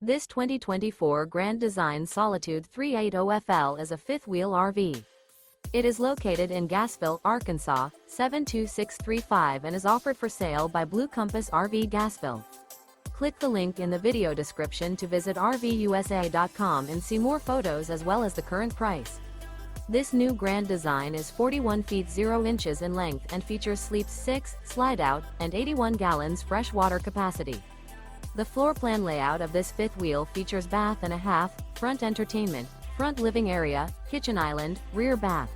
This 2024 Grand Design Solitude 380FL is a fifth-wheel RV. It is located in Gassville, Arkansas, 72635 and is offered for sale by Blue Compass RV Gassville. Click the link in the video description to visit RVUSA.com and see more photos as well as the current price. This new Grand Design is 41 feet 0 inches in length and features sleeps 6, slide-out, and 81 gallons fresh water capacity. The floor plan layout of this fifth wheel features bath and a half, front entertainment, front living area, kitchen island, rear bath.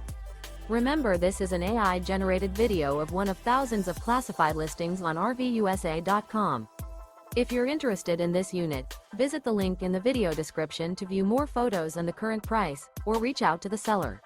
Remember, this is an AI-generated video of one of thousands of classified listings on RVUSA.com. If you're interested in this unit, visit the link in the video description to view more photos and the current price, or reach out to the seller.